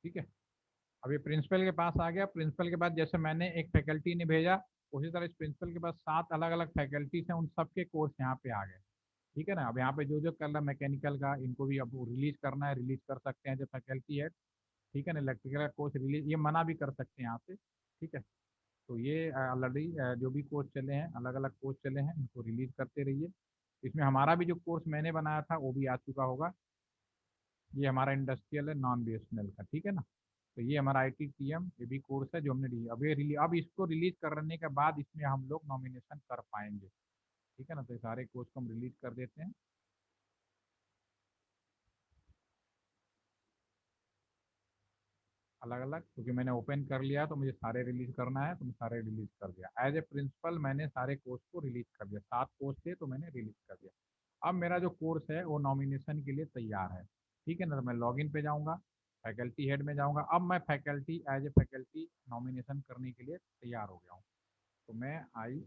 ठीक है, अब ये प्रिंसिपल के पास आ गया। प्रिंसिपल के बाद जैसे मैंने एक फैकल्टी ने भेजा, उसी तरह इस प्रिंसिपल के पास 7 अलग अलग फैकल्टीज हैं, उन सबके कोर्स यहाँ पे आ गए। ठीक है ना, अब यहाँ पे जो जो कर रहा है मैकेनिकल का, इनको भी अब रिलीज करना है, रिलीज कर सकते हैं जो फैकल्टी है। ठीक है ना, इलेक्ट्रिकल का कोर्स रिलीज ये मना भी कर सकते हैं यहाँ से। ठीक है, तो ये ऑलरेडी जो भी कोर्स चले हैं, अलग अलग कोर्स चले हैं, इनको रिलीज करते रहिए। इसमें हमारा भी जो कोर्स मैंने बनाया था वो भी आ चुका होगा। ये हमारा इंडस्ट्रियल है, नॉन बीएसएनएल का। ठीक है ना, तो ये हमारा ITTM ये भी कोर्स है जो हमने अब इसको रिलीज करने के बाद इसमें हम लोग नॉमिनेशन कर पाएंगे। ठीक है ना, तो ये सारे कोर्स को हम रिलीज कर देते हैं अलग अलग, क्योंकि मैंने ओपन कर लिया तो मुझे सारे रिलीज करना है, तो मैं सारे रिलीज कर दिया। एज ए प्रिंसिपल मैंने सारे कोर्स को रिलीज कर दिया, 7 कोर्स थे तो मैंने रिलीज कर दिया। अब मेरा जो कोर्स है वो नॉमिनेशन के लिए तैयार है। ठीक है ना, तो मैं लॉगिन पे जाऊँगा, फैकल्टी हेड में जाऊँगा। अब मैं faculty as a faculty nomination करने के लिए तैयार हो गया हूँ। तो मैं आई,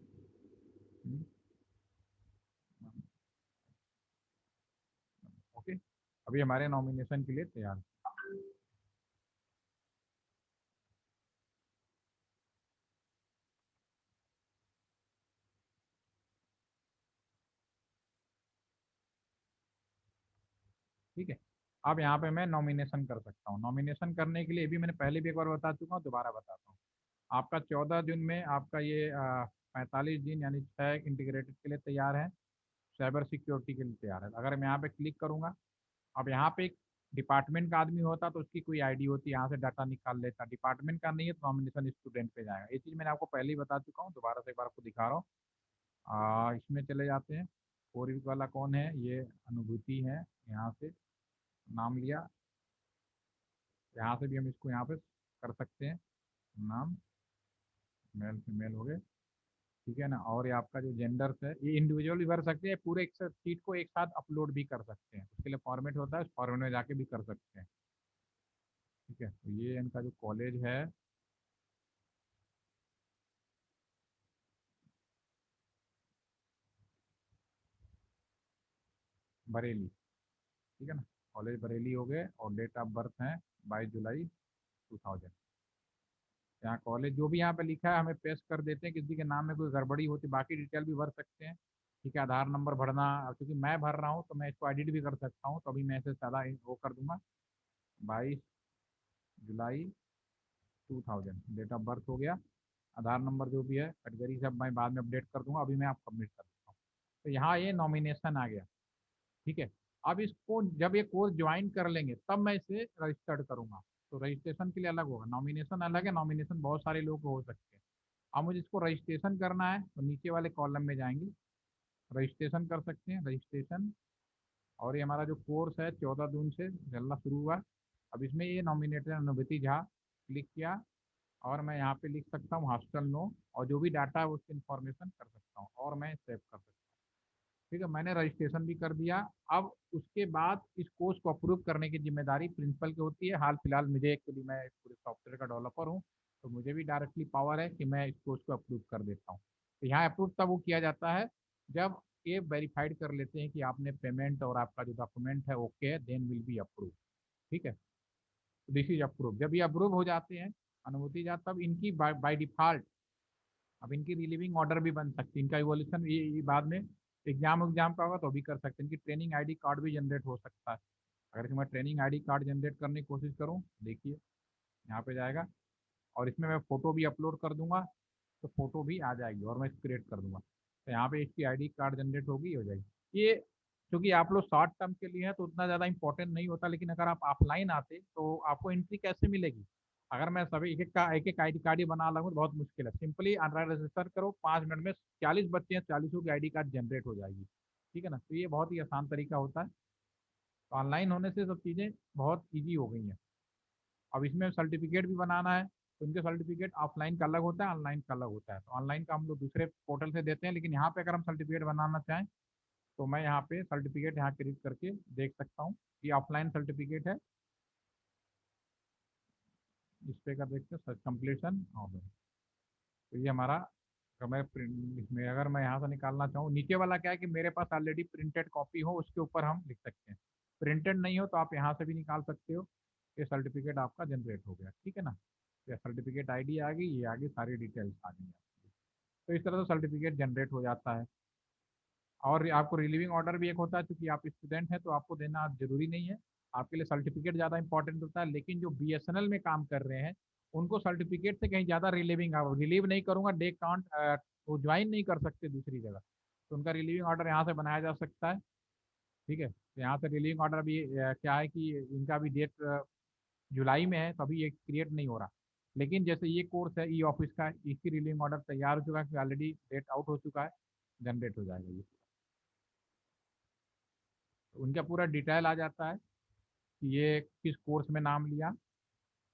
ओके, अभी हमारे नॉमिनेशन के लिए तैयार है। ठीक है, अब यहाँ पे मैं नॉमिनेशन कर सकता हूँ। नॉमिनेशन करने के लिए भी मैंने पहले भी एक बार बता चुका हूँ, दोबारा बताता हूँ। आपका 14 दिन में आपका ये 45 दिन यानी 6 इंटीग्रेटेड के लिए तैयार है, साइबर सिक्योरिटी के लिए तैयार है। अगर मैं यहाँ पे क्लिक करूँगा, अब यहाँ पे एक डिपार्टमेंट का आदमी होता तो उसकी कोई आईडी होती, यहाँ से डाटा निकाल लेता। डिपार्टमेंट का नहीं है तो नॉमिनेशन स्टूडेंट पे जाएगा। ये चीज़ मैंने आपको पहले ही बता चुका हूँ, दोबारा से एक बार आपको दिखा रहा हूँ। इसमें चले जाते हैं। 4 वीक वाला कौन है, ये अनुभूति है। यहाँ से नाम लिया, यहाँ से भी हम इसको यहाँ पे कर सकते हैं। नाम मेल फीमेल हो गए। ठीक है ना, और ये आपका जो जेंडर्स है ये इंडिविजुअल भी भर सकते हैं, पूरे एक सीट को एक साथ अपलोड भी कर सकते हैं। उसके लिए फॉर्मेट होता है, उस फॉर्मेट में जाके भी कर सकते हैं। ठीक है, तो ये इनका जो कॉलेज है, बरेली। ठीक है ना, कॉलेज बरेली हो गए, और डेट ऑफ बर्थ है 22 जुलाई 2000। यहाँ कॉलेज जो भी यहाँ पे लिखा है हमें पेस्ट कर देते हैं, किसी के नाम में कोई गड़बड़ी होती बाकी डिटेल भी भर सकते हैं। ठीक है, आधार नंबर भरना, क्योंकि मैं भर रहा हूँ तो मैं इसको एडिट भी कर सकता हूँ, तो अभी मैं इसे सादा वो कर दूंगा। 22 जुलाई 2000 डेट ऑफ बर्थ हो गया। आधार नंबर जो भी है कैटेगरी सब मैं बाद में अपडेट कर दूंगा, अभी मैं आप सबमिट कर देता हूँ। तो यहाँ ये नॉमिनेशन आ गया। ठीक है, अब इसको जब ये कोर्स ज्वाइन कर लेंगे तब मैं इसे रजिस्टर्ड करूंगा। तो रजिस्ट्रेशन के लिए अलग होगा, नॉमिनेशन अलग है। नॉमिनेशन बहुत सारे लोग हो सकते हैं। अब मुझे इसको रजिस्ट्रेशन करना है तो नीचे वाले कॉलम में जाएंगे, रजिस्ट्रेशन कर सकते हैं, रजिस्ट्रेशन। और ये हमारा जो कोर्स है 14 जून से चलना शुरू हुआ। अब इसमें ये नॉमिनेटेड अनुभूति झा क्लिक किया, और मैं यहाँ पे लिख सकता हूँ हॉस्टल नो, और जो भी डाटा है उसकी इन्फॉर्मेशन कर सकता हूँ, और मैं सेव कर सकता हूँ। ठीक है, मैंने रजिस्ट्रेशन भी कर दिया। अब उसके बाद इस कोर्स को अप्रूव करने की जिम्मेदारी प्रिंसिपल की होती है। हाल फिलहाल मुझे एक्चुअली मैं पूरे सॉफ्टवेयर का डेवलपर हूँ, तो मुझे भी डायरेक्टली पावर है कि मैं इस कोर्स को अप्रूव कर देता हूँ। तो यहाँ अप्रूव तब वो किया जाता है जब ये वेरीफाइड कर लेते हैं कि आपने पेमेंट और आपका जो डॉक्यूमेंट है ओके है, देन विल बी अप्रूव। ठीक है, दिस इज अप्रूव। जब ये अप्रूव हो जाते हैं, अनुमति जाता, तब इनकी बाय डिफॉल्ट अब इनकी रिलीविंग ऑर्डर भी बन सकती है। इनका इवोल्यूशन ये बाद में एग्जाम का होगा तो भी कर सकते हैं। इनकी ट्रेनिंग आईडी कार्ड भी जनरेट हो सकता है। अगर मैं ट्रेनिंग आईडी कार्ड जनरेट करने की कोशिश करूँ, देखिए यहाँ पे जाएगा और इसमें मैं फोटो भी अपलोड कर दूंगा, तो फोटो भी आ जाएगी और मैं क्रिएट कर दूंगा। तो यहाँ पे इसकी आईडी कार्ड जनरेट होगी, हो जाएगी ये। क्योंकि आप लोग शॉर्ट टर्म के लिए हैं तो उतना ज़्यादा इंपॉर्टेंट नहीं होता, लेकिन अगर आप ऑफलाइन आते तो आपको एंट्री कैसे मिलेगी? अगर मैं सभी एक एक आईडी कार्ड ही बना लगूँ तो बहुत मुश्किल है। सिंपली रजिस्टर करो, 5 मिनट में 40 बच्चे हैं, 40 की आईडी कार्ड जनरेट हो जाएगी। ठीक है ना, तो ये बहुत ही आसान तरीका होता है। तो ऑनलाइन होने से सब चीज़ें बहुत ईजी हो गई हैं। अब इसमें सर्टिफिकेट भी बनाना है तो इनके सर्टिफिकेट ऑफलाइन का अलग होता है, ऑनलाइन का अलग होता है। तो ऑनलाइन का हम लोग दूसरे पोर्टल से देते हैं, लेकिन यहाँ पे अगर हम सर्टिफिकेट बनाना चाहें तो मैं यहाँ पे सर्टिफिकेट यहाँ क्लिक करके देख सकता हूँ। ये ऑफलाइन सर्टिफिकेट है, इस पे कर देखते हैं सर्च कंप्लीशन और तो ये हमारा, अगर मैं इसमें अगर मैं यहाँ से निकालना चाहूँ, नीचे वाला क्या है कि मेरे पास ऑलरेडी प्रिंटेड कॉपी हो उसके ऊपर हम लिख सकते हैं। प्रिंटेड नहीं हो तो आप यहाँ से भी निकाल सकते हो। ये सर्टिफिकेट आपका जनरेट हो गया। ठीक है ना, ये सर्टिफिकेट आईडी आ गई, ये आगे सारी डिटेल्स आ गई आपकी। तो इस तरह से सर्टिफिकेट जनरेट हो जाता है। और आपको रिलीविंग ऑर्डर भी एक होता है, क्योंकि आप स्टूडेंट हैं तो आपको देना जरूरी नहीं है। आपके लिए सर्टिफिकेट ज़्यादा इंपॉर्टेंट होता है, लेकिन जो बीएसएनएल में काम कर रहे हैं उनको सर्टिफिकेट से कहीं ज़्यादा रिलीविंग, रिलीव नहीं करूँगा डे काउंट, वो ज्वाइन नहीं कर सकते दूसरी जगह, तो उनका रिलीविंग ऑर्डर यहाँ से बनाया जा सकता है। ठीक है, तो यहाँ से रिलीविंग ऑर्डर भी क्या है कि इनका भी डेट जुलाई में है तो अभी ये क्रिएट नहीं हो रहा। लेकिन जैसे ये कोर्स है ई ऑफिस का, इसकी रिलीविंग ऑर्डर तैयार हो चुका है, ऑलरेडी डेट आउट हो चुका है, जनरेट हो जाएगा ये। तो उनका पूरा डिटेल आ जाता है कि ये किस कोर्स में नाम लिया,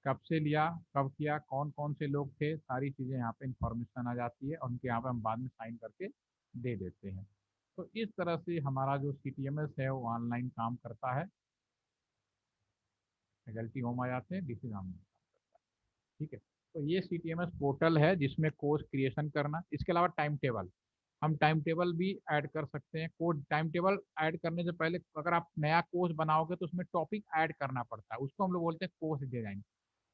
कब से लिया, कब किया, कौन कौन से लोग थे, सारी चीज़ें यहाँ पे इंफॉर्मेशन आ जाती है और उनके यहाँ पे हम बाद में साइन करके दे देते हैं। तो इस तरह से हमारा जो CTMS है वो ऑनलाइन काम करता है। फैकल्टी होम आ जाते हैं, डीसी नाम। ठीक है, तो ये CTMS पोर्टल है जिसमें कोर्स क्रिएशन करना, इसके अलावा टाइम टेबल, हम टाइम टेबल भी ऐड कर सकते हैं। कोड टाइम टेबल ऐड करने से पहले अगर आप नया कोर्स बनाओगे तो उसमें टॉपिक ऐड करना पड़ता है, उसको हम लोग बोलते हैं कोर्स डिजाइन।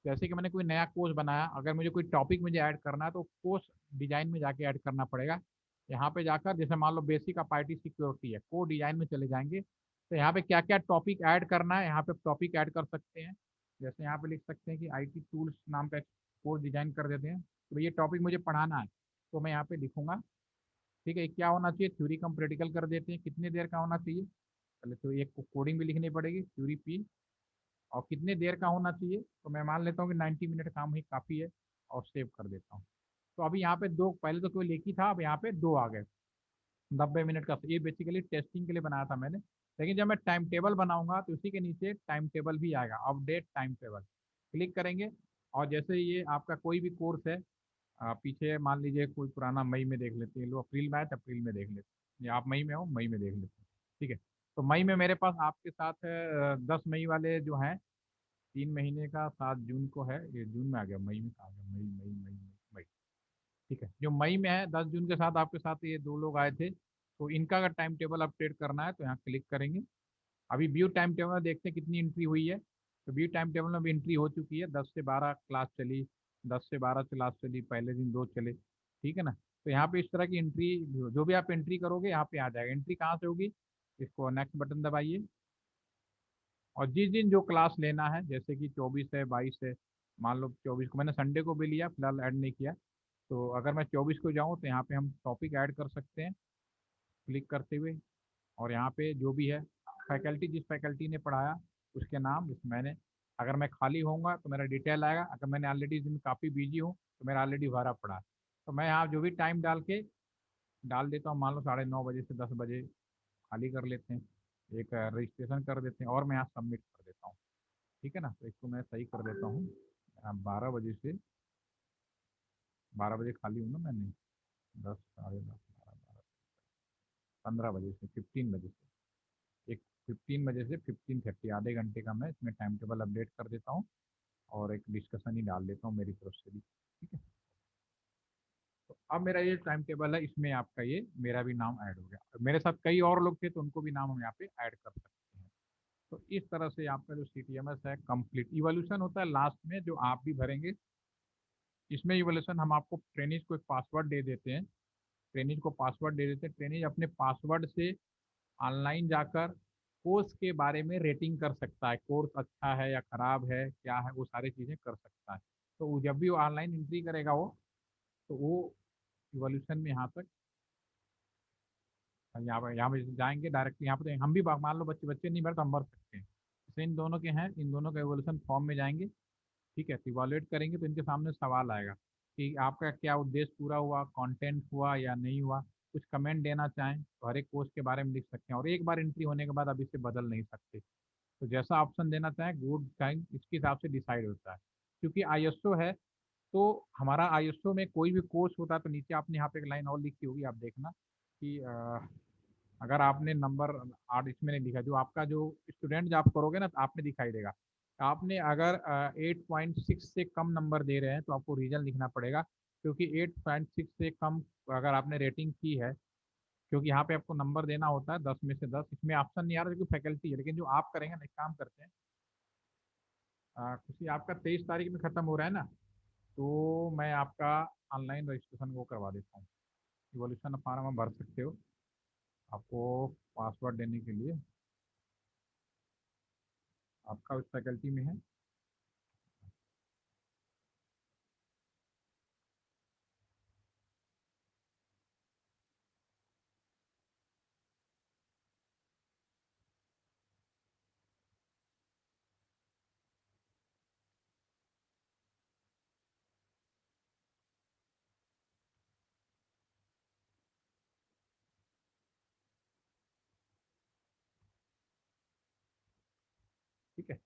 जैसे कि मैंने कोई नया कोर्स बनाया, अगर मुझे कोई टॉपिक मुझे ऐड करना है तो कोर्स डिजाइन में जाके ऐड करना पड़ेगा। यहाँ पे जाकर जैसे मान लो बेसिक ऑफ IT सिक्योरिटी है, कोड डिजाइन में चले जाएंगे तो यहाँ पे क्या क्या टॉपिक ऐड करना है, यहाँ पे टॉपिक ऐड कर सकते हैं। जैसे यहाँ पे लिख सकते हैं कि IT टूल्स नाम का कोर्स डिजाइन कर देते हैं, तो ये टॉपिक मुझे पढ़ाना है तो मैं यहाँ पे लिखूंगा। ठीक है, क्या होना चाहिए, थ्योरी कम प्रैक्टिकल कर देते हैं, कितने देर का होना चाहिए, पहले तो एक कोडिंग भी लिखनी पड़ेगी, थ्योरी P, और कितने देर का होना चाहिए, तो मैं मान लेता हूँ कि 90 मिनट काम ही काफ़ी है और सेव कर देता हूँ। तो अभी यहाँ पे दो, पहले तो कोई एक ही था, अब यहाँ पे दो आ गए। 90 मिनट का, ये बेसिकली टेस्टिंग के लिए बनाया था मैंने। लेकिन जब मैं टाइम टेबल बनाऊंगा तो उसी के नीचे टाइम टेबल भी आएगा, अपडेट टाइम टेबल, क्लिक करेंगे। और जैसे ये आपका कोई भी कोर्स है, पीछे मान लीजिए कोई पुराना मई में देख लेते हैं, लो अप्रैल में आया तो अप्रैल में देख लेते हैं, या आप मई में हो मई में देख लेते हैं। ठीक है, तो मई में मेरे पास आपके साथ है 10 मई वाले जो हैं, 3 महीने का 7 जून को है, ये जून में आ गया, मई में कहा गया, मई मई मई मई मई। ठीक है, जो मई में है 10 जून के साथ आपके साथ ये दो लोग आए थे, तो इनका अगर टाइम टेबल अपडेट करना है तो यहाँ क्लिक करेंगे। अभी व्यू टाइम टेबल में देखते हैं कितनी एंट्री हुई है। तो व्यू टाइम टेबल में भी एंट्री हो चुकी है, 10 से 12 क्लास चली, 10 से 12 क्लास चली, पहले दिन 2 चले। ठीक है ना, तो यहाँ पे इस तरह की एंट्री, जो भी आप एंट्री करोगे यहाँ पे आ जाएगा। एंट्री कहाँ से होगी, इसको नेक्स्ट बटन दबाइए, और जिस दिन जो क्लास लेना है, जैसे कि 24 है, 22 है, मान लो 24 को, मैंने संडे को भी लिया, फिलहाल ऐड नहीं किया। तो अगर मैं 24 को जाऊँ तो यहाँ पे हम टॉपिक ऐड कर सकते हैं क्लिक करते हुए। और यहाँ पे जो भी है फैकल्टी, जिस फैकल्टी ने पढ़ाया उसके नाम, जिस मैंने, अगर मैं खाली होऊंगा तो मेरा डिटेल आएगा, अगर मैंने ऑलरेडी इस दिन काफ़ी बिजी हूँ तो मेरा ऑलरेडी भरा पड़ा है। तो मैं यहाँ जो भी टाइम डाल के डाल देता हूँ, मान लो 9:30 से 10 बजे खाली कर लेते हैं, एक रजिस्ट्रेशन कर देते हैं और मैं यहाँ सबमिट कर देता हूँ। ठीक है ना, तो इसको मैं सही कर देता हूँ। 12 बजे से, 12 बजे खाली हूँ ना मैंने, 10, साढ़े 10, 15 बजे से 15 बजे से, एक 15 बजे से 15:30, आधे घंटे का मैं इसमें टाइम टेबल अपडेट कर देता हूँ और एक डिस्कशन ही डाल देता हूँ मेरी तरफ से भी। ठीक है, तो अब मेरा ये टाइम टेबल है, इसमें आपका ये मेरा भी नाम ऐड हो गया। मेरे साथ कई और लोग थे तो उनको भी नाम हम यहाँ पे ऐड कर सकते हैं। तो इस तरह से आपका जो CTMS है कंप्लीट। इवोल्यूशन होता है लास्ट में जो आप भी भरेंगे। इसमें इवोल्यूशन हम आपको ट्रेनिज को एक पासवर्ड दे देते हैं, ट्रेनिज को पासवर्ड दे देते हैं। ट्रेनिज अपने पासवर्ड से ऑनलाइन जाकर कोर्स के बारे में रेटिंग कर सकता है, कोर्स अच्छा है या खराब है, क्या है, वो सारी चीज़ें कर सकता है। तो जब भी वो ऑनलाइन एंट्री करेगा वो, तो वो इवोल्यूशन में यहाँ तक, यहाँ पे जाएंगे डायरेक्टली। यहाँ पे तो हम भी मान लो बच्चे बच्चे नहीं भर तो हम भर सकते हैं। जैसे इन दोनों के हैं, इन दोनों का इवोल्यूशन फॉर्म में जाएंगे, ठीक है। तो इवोल्यूट करेंगे तो इनके सामने सवाल आएगा कि आपका क्या उद्देश्य पूरा हुआ, कंटेंट हुआ या नहीं हुआ। कुछ कमेंट देना चाहें तो हर एक कोर्स के बारे में लिख सकते हैं, और एक बार एंट्री होने के बाद अब इसे बदल नहीं सकते। तो जैसा ऑप्शन देना चाहें गुड टाइम, इसके हिसाब से डिसाइड होता है। क्योंकि ISO है, तो हमारा ISO में कोई भी कोर्स होता है तो नीचे आपने यहाँ पे एक लाइन और लिखी होगी, आप देखना कि अगर आपने नंबर 8 इसमें नहीं लिखा, जो आपका जो स्टूडेंट जब आप करोगे ना तो आपने दिखाई देगा। आपने अगर 8.6 से कम नंबर दे रहे हैं तो आपको रीजन लिखना पड़ेगा, क्योंकि 8.6 से कम अगर आपने रेटिंग की है, क्योंकि यहाँ पे आपको नंबर देना होता है 10 में से 10। इसमें ऑप्शन नहीं आ रहा क्योंकि फैकल्टी है, लेकिन जो आप करेंगे ना, एक काम करते हैं, खुशी आपका 23 तारीख में ख़त्म हो रहा है ना, तो मैं आपका ऑनलाइन रजिस्ट्रेशन वो करवा देता हूँ। इवोल्यूशन फॉर्म आप भर सकते हो, आपको पासवर्ड देने के लिए आपका उस फैकल्टी में है। ठीक है,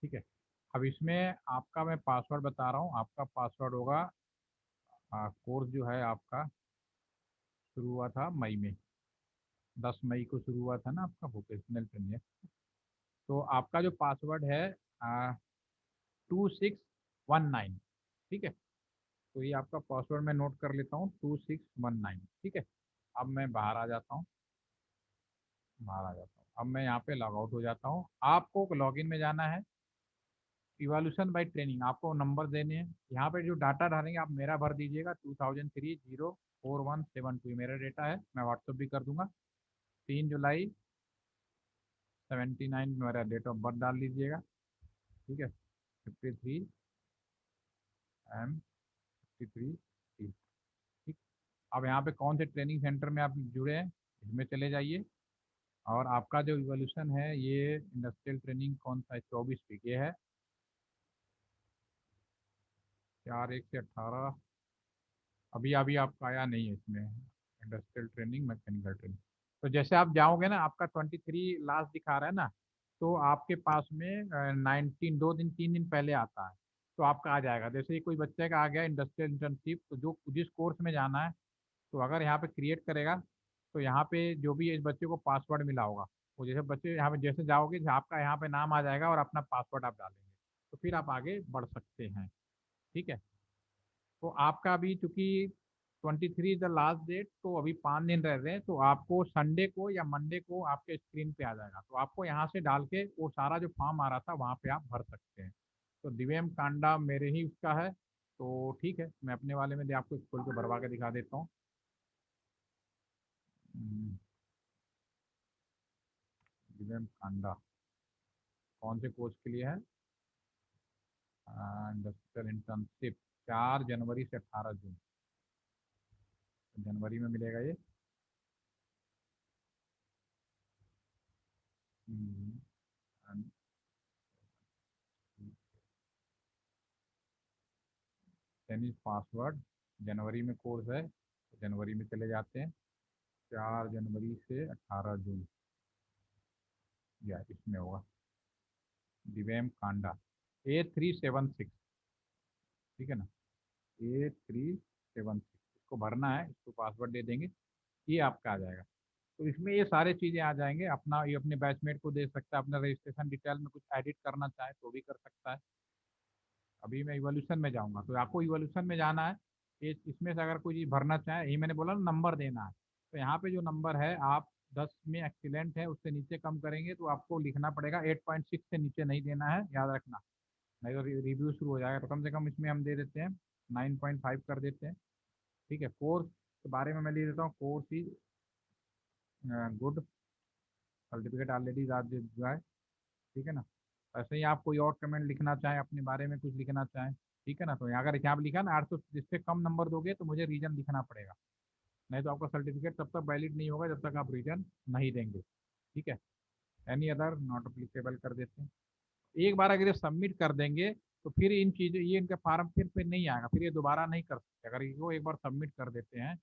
ठीक है। अब इसमें आपका मैं पासवर्ड बता रहा हूँ। आपका पासवर्ड होगा, कोर्स जो है आपका शुरू हुआ था मई में, 10 मई को शुरू हुआ था ना आपका वोकेशनल ट्रेनिंग। तो आपका जो पासवर्ड है 2619, ठीक है। तो ये आपका पासवर्ड मैं नोट कर लेता हूँ, 2619, ठीक है। अब मैं बाहर आ जाता हूँ, बाहर आ जाता हूँ। अब मैं यहाँ पे लॉग आउट हो जाता हूँ। आपको लॉगिन में जाना है, इवोल्यूशन बाय ट्रेनिंग आपको नंबर देने हैं। यहाँ पे जो डाटा डालेंगे आप मेरा भर दीजिएगा, 2003 04172 मेरा डेटा है, मैं व्हाट्सअप भी कर दूंगा। 3 जुलाई 79 मेरा डेट ऑफ बर्थ डाल दीजिएगा, ठीक है। 53M 53 ठीक। अब यहाँ पे कौन से ट्रेनिंग सेंटर में आप जुड़े हैं इसमें चले जाइए, और आपका जो इवोल्यूशन है ये इंडस्ट्रियल ट्रेनिंग कौन सा है, 24 वीक ये है, 4/1 से 18। अभी अभी आपका आया नहीं है इसमें, इंडस्ट्रियल ट्रेनिंग मैकेनिकल ट्रेनिंग। तो जैसे आप जाओगे ना, आपका 23 लास्ट दिखा रहा है ना, तो आपके पास में 19 2 दिन 3 दिन पहले आता है, तो आपका आ जाएगा। जैसे ही कोई बच्चे का आ गया इंडस्ट्रियल इंटर्नशिप, तो जो जिस कोर्स में जाना है, तो अगर यहाँ पे क्रिएट करेगा, तो यहाँ पे जो भी इस बच्चे को पासवर्ड मिला होगा, वो जैसे बच्चे यहाँ पे जैसे जाओगे, आपका यहाँ पे नाम आ जाएगा और अपना पासवर्ड आप डालेंगे, तो फिर आप आगे बढ़ सकते हैं, ठीक है। तो आपका अभी चूंकि 23 इज द लास्ट डेट, तो अभी 5 दिन रह रहे हैं, तो आपको संडे को या मंडे को आपके स्क्रीन पे आ जाएगा, तो आपको यहाँ से डाल के वो सारा जो फॉर्म आ रहा था वहाँ पे आप भर सकते हैं। तो दिव्यम कांडा मेरे ही उसका है, तो ठीक है, मैं अपने वाले में आपको खोल के भरवा के दिखा देता हूँ। दिव्यम कांडा कौन से कोर्स के लिए है, इंडस्ट्रियल इंटर्नशिप, 4 जनवरी से 18 जून, जनवरी में मिलेगा ये। हम्म, टेनिस पासवर्ड, जनवरी में कोर्स है तो जनवरी में चले जाते हैं, 4 जनवरी से 18 जून, या इसमें होगा दिव्यम कांडा A376, ठीक है ना, A376 इसको भरना है, इसको पासवर्ड दे देंगे, ये आपका आ जाएगा। तो इसमें ये सारे चीज़ें आ जाएंगे, अपना ये अपने बैचमेट को दे सकता है, अपना रजिस्ट्रेशन डिटेल में कुछ एडिट करना चाहे तो भी कर सकता है। अभी मैं इवोल्यूशन में जाऊंगा, तो आपको इवोल्यूशन में जाना है, ये इसमें से अगर कोई चीज़ भरना चाहे, यही मैंने बोला ना नंबर देना है, तो यहाँ पे जो नंबर है आप 10 में एक्सीलेंट है उससे नीचे कम करेंगे तो आपको लिखना पड़ेगा 8.6 से नीचे नहीं देना है, याद रखना, नहीं तो रिव्यू शुरू हो जाएगा। तो कम से कम इसमें हम दे देते हैं 9.5 कर देते हैं, ठीक है। कोर्स के बारे में मैं लिख देता हूँ, course is good, certificate already जो है, ठीक है ना। ऐसे ही आप कोई और कमेंट लिखना चाहें, अपने बारे में कुछ लिखना चाहें, ठीक है ना, तो यहाँ अगर यहाँ लिखा ना 800 जिससे कम नंबर दोगे तो मुझे रीजन लिखना पड़ेगा, नहीं तो आपका सर्टिफिकेट तब तक वैलिड नहीं होगा जब तक आप रीजन नहीं देंगे, ठीक है। एनी अदर नॉट अप्लीकेबल कर देते हैं। एक बार अगर ये सबमिट कर देंगे तो फिर इन चीज़ों, ये इनका फार्म फिर नहीं आएगा, फिर ये दोबारा नहीं कर सकते, अगर इसको एक बार सबमिट कर देते हैं,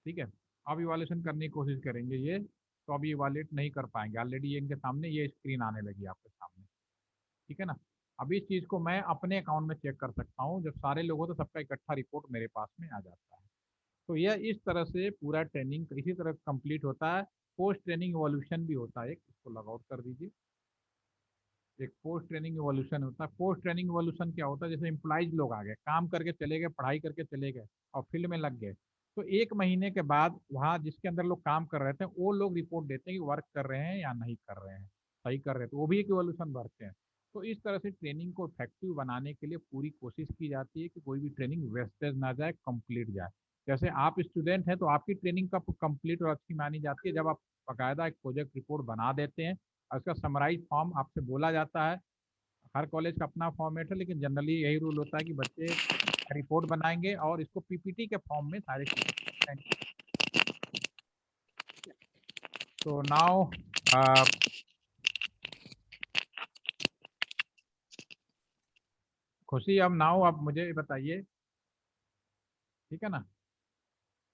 ठीक है। अब इवाल्यूशन करने की कोशिश करेंगे ये, तो अभी इवाल्यूट नहीं कर पाएंगे, ऑलरेडी ये इनके सामने ये स्क्रीन आने लगी आपके सामने, ठीक है ना। अभी इस चीज़ को मैं अपने अकाउंट में चेक कर सकता हूँ, जब सारे लोग हो तो सबका इकट्ठा रिपोर्ट मेरे पास में आ जाता है। तो यह इस तरह से पूरा ट्रेनिंग इसी तरह कंप्लीट होता है। पोस्ट ट्रेनिंग इवोल्यूशन भी होता है एक, इसको लॉग आउट कर दीजिए। एक पोस्ट ट्रेनिंग इवोल्यूशन होता है। पोस्ट ट्रेनिंग इवोल्यूशन क्या होता है, जैसे एम्प्लॉइज लोग आ गए, काम करके चले गए, पढ़ाई करके चले गए और फील्ड में लग गए, तो 1 महीने के बाद वहाँ जिसके अंदर लोग काम कर रहे थे वो लोग रिपोर्ट देते हैं कि वर्क कर रहे हैं या नहीं कर रहे हैं, सही कर रहे हैं, तो वो भी एक इवोल्यूशन भरते हैं। तो इस तरह से ट्रेनिंग को इफेक्टिव बनाने के लिए पूरी कोशिश की जाती है कि कोई भी ट्रेनिंग वेस्टेज ना जाए, कंप्लीट जाए। जैसे आप स्टूडेंट हैं तो आपकी ट्रेनिंग कब कंप्लीट और अच्छी मानी जाती है, जब आप बाकायदा एक प्रोजेक्ट रिपोर्ट बना देते हैं और उसका समराइज फॉर्म आपसे बोला जाता है। हर कॉलेज का अपना फॉर्मेट है, लेकिन जनरली यही रूल होता है कि बच्चे रिपोर्ट बनाएंगे और इसको पीपीटी के फॉर्म में सारे चीजें। तो नाउ खुशी, अब नाउ आप मुझे बताइए, ठीक है ना,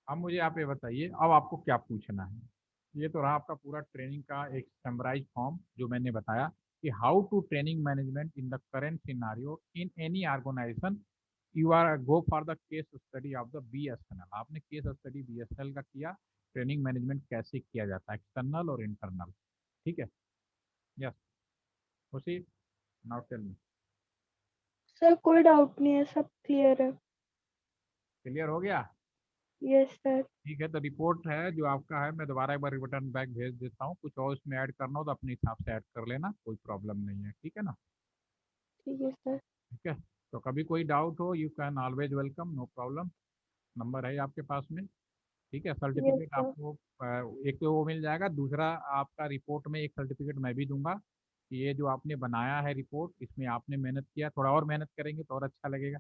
अब मुझे आप ये बताइए अब आपको क्या पूछना है। ये तो रहा आपका पूरा ट्रेनिंग का एक समराइज फॉर्म जो मैंने बताया कि how to training management in the current scenario in any organization, you are go for the case study of the BSNL। आपने केस स्टडी BSNL का किया, ट्रेनिंग मैनेजमेंट कैसे किया जाता है एक्सटर्नल और इंटरनल, ठीक है। यस खुशी, नाउ टेल मी। सर कोई डाउट नहीं है, सब क्लियर है। क्लियर हो गया? Yes sir. ठीक है, तो रिपोर्ट है जो आपका है, मैं दोबारा एक बार रिटर्न बैक भेज देता हूँ, कुछ और इसमें ऐड करना हो तो अपने हिसाब से ऐड कर लेना, कोई प्रॉब्लम नहीं है, ठीक है ना। ठीक है सर। ठीक है, तो कभी कोई डाउट हो you can always welcome, no problem. Number है आपके पास में, ठीक है। Yes certificate sir. आपको एक तो वो मिल जाएगा, दूसरा आपका रिपोर्ट में एक सर्टिफिकेट मैं भी दूंगा कि ये जो आपने बनाया है रिपोर्ट, इसमें आपने मेहनत किया, थोड़ा और मेहनत करेंगे तो और अच्छा लगेगा,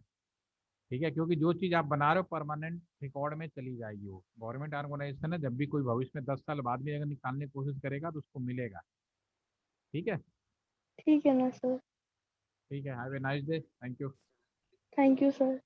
ठीक है। क्योंकि जो चीज़ आप बना रहे हो परमानेंट रिकॉर्ड में चली जाएगी, वो गवर्नमेंट ऑर्गेनाइजेशन है, जब भी कोई भविष्य में 10 साल बाद भी अगर निकालने की कोशिश करेगा तो उसको मिलेगा, ठीक है। ठीक है ना सर। ठीक है, have a nice day, thank you. Thank you sir.